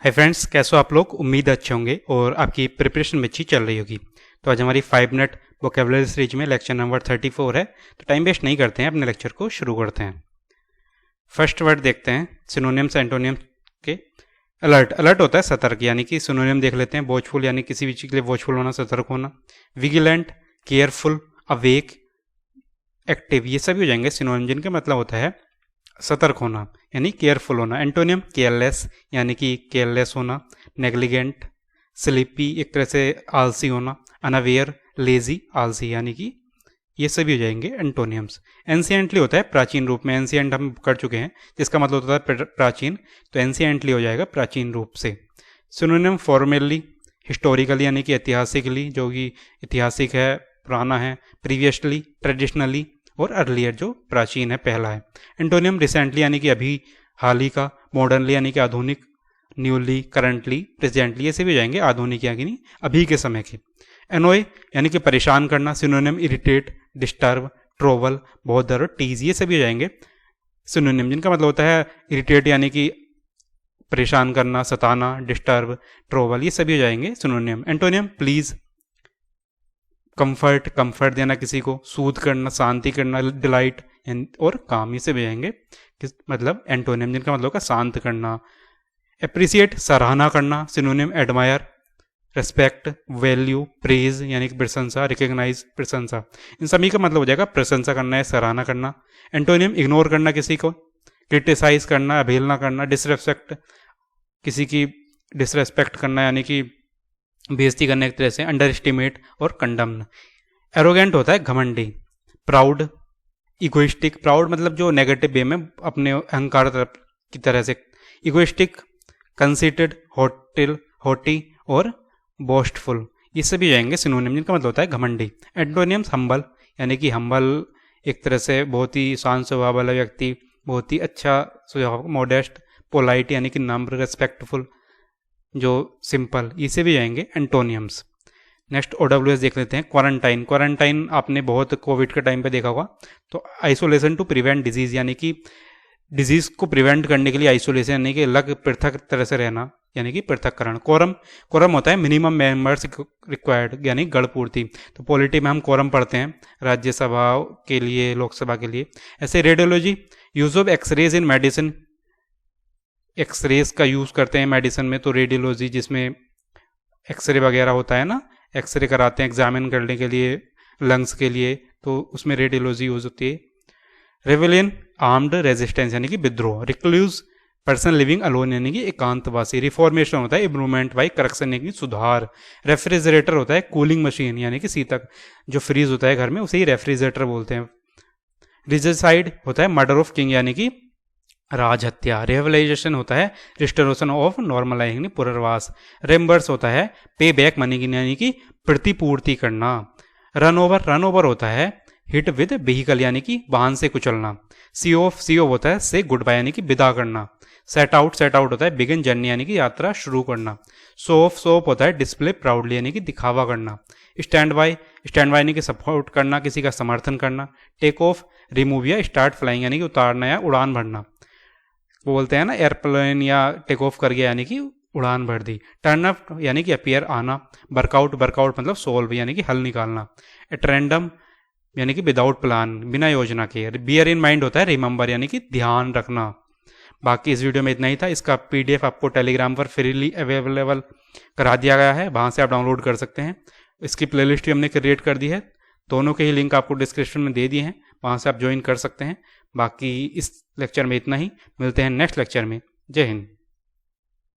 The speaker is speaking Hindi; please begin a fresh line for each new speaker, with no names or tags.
हाय फ्रेंड्स, कैसे हो आप लोग। उम्मीद अच्छे होंगे और आपकी प्रिपरेशन में अच्छी चल रही होगी। तो आज हमारी 5 मिनट वोकेबुलरी सीरीज में लेक्चर नंबर 34 है। तो टाइम वेस्ट नहीं करते हैं, अपने लेक्चर को शुरू करते हैं। फर्स्ट वर्ड देखते हैं सिनोनिम्स एंटोनियम के। अलर्ट, अलर्ट होता है सतर्क, यानी कि सिनोनिम देख लेते हैं। वॉचफुल यानी किसी भी चीज़ के लिए वॉचफुल होना, सतर्क होना। विजिलेंट, केयरफुल, अवेक, एक्टिव, ये सभी हो जाएंगे सिनोनिम जिनका मतलब होता है सतर्क होना यानी केयरफुल होना। एंटोनियम केयरलेस यानी कि केयरलेस होना। नेग्लिजेंट, स्लीपी, एक तरह से आलसी होना। अनअवेयर, लेजी, आलसी, यानी कि ये सभी हो जाएंगे एंटोनियम्स। एंशिएंटली होता है प्राचीन रूप में। एंशिएंट हम कर चुके हैं जिसका मतलब होता है प्राचीन, तो एंशिएंटली हो जाएगा प्राचीन रूप से। सिनोनिम फॉर्मली, हिस्टोरिकली यानी कि ऐतिहासिकली, जो कि ऐतिहासिक है, पुराना है। प्रीवियसली, ट्रेडिशनली, और अर्लियर जो प्राचीन है, पहला है। एंटोनियम रिसेंटली यानी कि अभी, हाल ही का। मॉडर्नली यानी कि आधुनिक। न्यूली, करंटली, प्रेजेंटली, ये से भी जाएंगे आधुनिक यानी अभी के समय के। एनोय यानी कि परेशान करना। Synonym irritate, disturb, trouble, bother, tease, ये सभी हो जाएंगे सिनोनिम जिनका मतलब होता है इरिटेट यानी कि परेशान करना, सताना, डिस्टर्ब, ट्रोवल, ये सभी हो जाएंगे synonym. Antonym please, comfort, comfort देना किसी को। सूद करना, शांति करना, डिलाइट और काम, ये से भी जाएंगे मतलब एंटोनियम जिनका मतलब होगा शांत करना। एप्रिसिएट, सराहना करना। Synonym admire, respect, value, praise यानी कि प्रशंसा, रिकग्नाइज, प्रशंसा, इन सभी का मतलब हो जाएगा प्रशंसा करना है, सराहना करना। एंटोनियम इग्नोर करना किसी को, क्रिटिसाइज करना, अवहेलना करना। डिसरेस्पेक्ट, किसी की डिसरेस्पेक्ट करना यानी कि बेइज्जती करने एक तरह से। अंडर एस्टिमेट और कंडम्न। एरोगेंट होता है घमंडी। प्राउड, इगोइस्टिक, प्राउड मतलब जो नेगेटिव वे में अपने अहंकार की तरह से। इगोइस्टिक, कंसीटेड, हॉटी और बोस्टफुल, ये सभी जाएंगे सिनोनिम जिनका मतलब होता है घमंडी। एंटोनियम्स हम्बल यानी कि हम्बल एक तरह से बहुत ही शांत स्वभाव वाला व्यक्ति, बहुत ही अच्छा स्वभाव। मॉडेस्ट, पोलाइट यानी कि नम्र, रेस्पेक्टफुल, जो सिंपल, इसे भी जाएंगे एंटोनियम्स। नेक्स्ट OWS देख लेते हैं। क्वारंटाइन, क्वारंटाइन आपने बहुत कोविड के टाइम पे देखा होगा। तो आइसोलेशन टू प्रिवेंट डिजीज यानी कि डिजीज को प्रिवेंट करने के लिए आइसोलेशन यानी कि अलग पृथक तरह से रहना यानी कि पृथककरण। कोरम, कोरम होता है मिनिमम मेंबर्स रिक्वायर्ड यानी गढ़ पूर्ति। तो पॉलिटी में हम कोरम पढ़ते हैं राज्यसभा के लिए, लोकसभा के लिए। ऐसे radiology, use of X-rays in medicine, X-rays का यूज़ करते हैं मेडिसिन में। तो रेडियोलॉजी जिसमें एक्सरे वगैरह होता है ना, एक्सरे कराते हैं एग्जामिन करने के लिए लंग्स के लिए, तो उसमें रेडियोलॉजी यूज होती है। रेवेलियन, आर्म्ड रेजिस्टेंस यानी कि विद्रोह। रिक्लूज, पर्सन लिविंग अलोन यानी कि एकांतवासी। रिफॉर्मेशन होता है इम्प्रूवमेंट बाई करेक्शन यानी कि सुधार। रेफ्रिजरेटर होता है कूलिंग मशीन यानी कि शीतक, जो फ्रीज होता है घर में उसे ही रेफ्रिजरेटर बोलते हैं। रिजिसाइड होता है मर्डर ऑफ किंग यानी कि राजहत्या। रिहबिलाइजेशन होता है रिस्टोरेशन ऑफ नॉर्मल यानी पुनर्वास। रेम्बर्स होता है पे बैक मनी यानी कि प्रतिपूर्ति करना। रन ओवर होता है हिट विद व्हीकल यानी कि वाहन से कुचलना। सी ऑफ होता है से गुड बाय यानी कि विदा करना। सेट आउट होता है बिगिन जर्नी यानी कि यात्रा शुरू करना। शो ऑफ होता है डिस्प्ले प्राउडली यानी कि दिखावा करना। स्टैंड बाय यानी कि सपोर्ट करना, किसी का समर्थन करना। टेक ऑफ, रिमूव या स्टार्ट फ्लाइंग यानी कि उतारना या उड़ान भरना। वो बोलते हैं ना एयरप्लेन या टेक ऑफ कर गया यानी कि उड़ान भर दी। टर्न अप यानी कि अपीयर आना। वर्कआउट मतलब सोल्व यानी कि हल निकालना। एट रैंडम यानी कि विदाउट प्लान, बिना योजना के। बियर इन माइंड होता है रिमेंबर यानी कि ध्यान रखना। बाकी इस वीडियो में इतना ही था। इसका PDF आपको टेलीग्राम पर फ्रीली अवेलेबल करा दिया गया है, वहाँ से आप डाउनलोड कर सकते हैं। इसकी प्लेलिस्ट भी हमने क्रिएट कर दी है, दोनों के ही लिंक आपको डिस्क्रिप्शन में दे दिए हैं, वहाँ से आप ज्वाइन कर सकते हैं। बाकी इस लेक्चर में इतना ही, मिलते हैं नेक्स्ट लेक्चर में। जय हिंद।